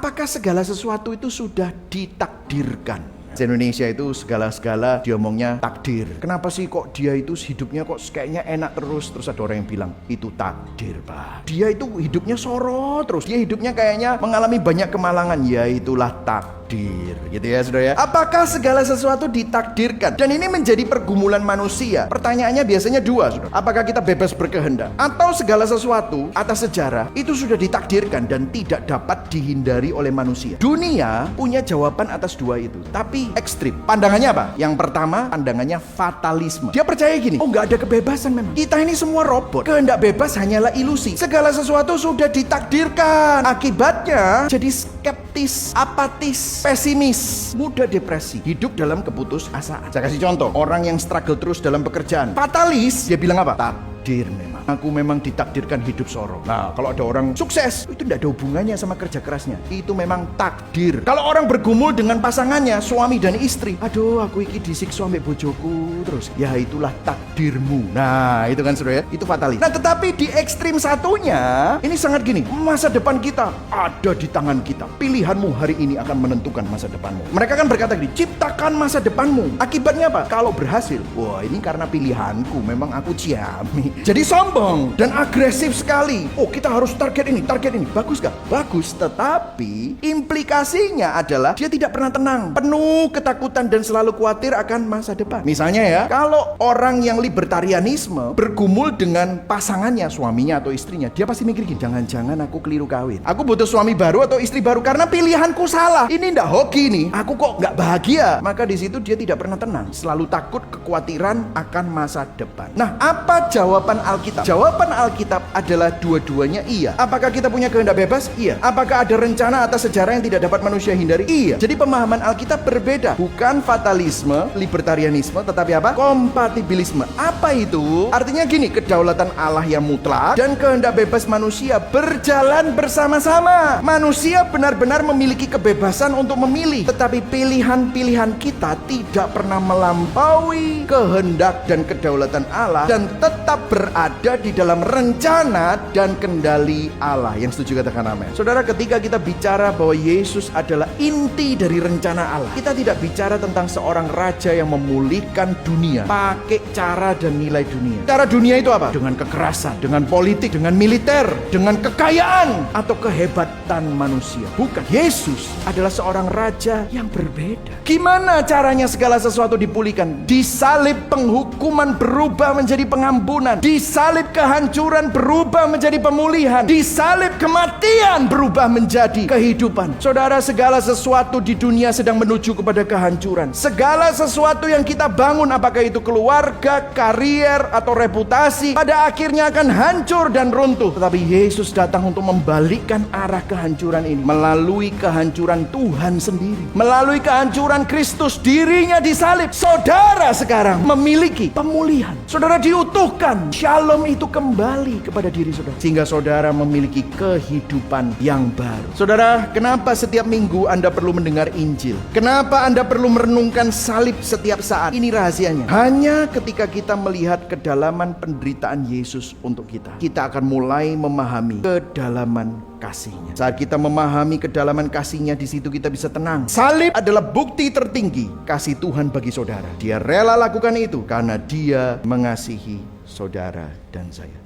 Apakah segala sesuatu itu sudah ditakdirkan? Indonesia itu segala-segala diomongnya takdir. Kenapa sih kok dia itu hidupnya kok kayaknya enak terus? Terus ada orang yang bilang, itu takdir, Pak. Dia itu hidupnya sorot terus. Dia hidupnya kayaknya mengalami banyak kemalangan. Ya itulah takdir, gitu ya saudara ya. Apakah segala sesuatu ditakdirkan? Dan ini menjadi pergumulan manusia. Pertanyaannya biasanya dua, saudara. Apakah kita bebas berkehendak? Atau segala sesuatu atas sejarah itu sudah ditakdirkan dan tidak dapat dihindari oleh manusia? Dunia punya jawaban atas dua itu, tapi ekstrim. Pandangannya apa? Yang pertama, pandangannya fatalisme. Dia percaya gini, oh nggak ada kebebasan memang. Kita ini semua robot. Kehendak bebas hanyalah ilusi. Segala sesuatu sudah ditakdirkan. Akibatnya jadi skeptis, apatis, pesimis, mudah depresi, hidup dalam keputusasaan. Saya kasih contoh, orang yang struggle terus dalam pekerjaan. Fatalis, dia bilang apa? Takdir memang. Aku memang ditakdirkan hidup sorong. Nah, kalau ada orang sukses, itu tidak ada hubungannya sama kerja kerasnya. Itu memang takdir. Kalau orang bergumul dengan pasangannya, suami dan istri, aduh aku iki disiksa ambek bojoku terus. Ya itulah takdirmu. Nah, itu kan saudara ya, itu fatalis. Nah, tetapi di ekstrim satunya, ini sangat gini, masa depan kita ada di tangan kita. Pilihanmu hari ini akan menentukan masa depanmu. Mereka kan berkata gini, ciptakan masa depanmu. Akibatnya apa? Kalau berhasil, wah ini karena pilihanku, memang aku ciami. Jadi sombong dan agresif sekali. Oh kita harus target ini. Bagus gak? Bagus, tetapi implikasinya adalah dia tidak pernah tenang, penuh ketakutan dan selalu khawatir akan masa depan. Misalnya ya, kalau orang yang libertarianisme bergumul dengan pasangannya, suaminya atau istrinya, dia pasti mikir gini, jangan-jangan aku keliru kawin, aku butuh suami baru atau istri baru karena pilihanku salah, ini ndak hoki nih, aku kok nggak bahagia. Maka di situ dia tidak pernah tenang, selalu takut, kekhawatiran akan masa depan. Nah, apa jawaban Alkitab? Jawaban Alkitab adalah dua-duanya iya. Apakah kita punya kehendak bebas? Iya. Apakah ada rencana atas sejarah yang tidak dapat manusia hindari? Iya. Jadi pemahaman Alkitab berbeda. Bukan fatalisme, libertarianisme, tetapi apa? Kompatibilisme. Apa itu? Artinya gini, kedaulatan Allah yang mutlak dan kehendak bebas manusia berjalan bersama-sama. Manusia benar-benar memiliki kebebasan untuk memilih, tetapi pilihan-pilihan kita tidak pernah melampaui kehendak dan kedaulatan Allah dan tetap berada di dalam rencana dan kendali Allah. Yang setuju katakan amin. Saudara, ketika kita bicara bahwa Yesus adalah inti dari rencana Allah, kita tidak bicara tentang seorang raja yang memulihkan dunia pakai cara dan nilai dunia. Cara dunia itu apa? Dengan kekerasan, dengan politik, dengan militer, dengan kekayaan atau kehebatan manusia. Bukan. Yesus adalah seorang raja yang berbeda. Gimana caranya segala sesuatu dipulihkan? Disalib penghukuman berubah menjadi pengampunan. Disalib kehancuran berubah menjadi pemulihan. Disalib kematian berubah menjadi kehidupan. Saudara, segala sesuatu di dunia sedang menuju kepada kehancuran. Segala sesuatu yang kita bangun, apakah itu keluarga, karier, atau reputasi, pada akhirnya akan hancur dan runtuh. Tetapi Yesus datang untuk membalikkan arah kehancuran ini melalui kehancuran Tuhan sendiri, melalui kehancuran Kristus, dirinya disalib. Saudara sekarang memiliki pemulihan. Saudara diutuhkan. Shalom itu kembali kepada diri saudara, sehingga saudara memiliki kehidupan yang baru. Saudara, kenapa setiap minggu Anda perlu mendengar Injil? Kenapa Anda perlu merenungkan salib setiap saat? Ini rahasianya. Hanya ketika kita melihat kedalaman penderitaan Yesus untuk kita, kita akan mulai memahami kedalaman kasih-Nya. Saat kita memahami kedalaman kasih-Nya, di situ kita bisa tenang. Salib adalah bukti tertinggi kasih Tuhan bagi saudara. Dia rela lakukan itu karena Dia mengasihi saudara dan saya.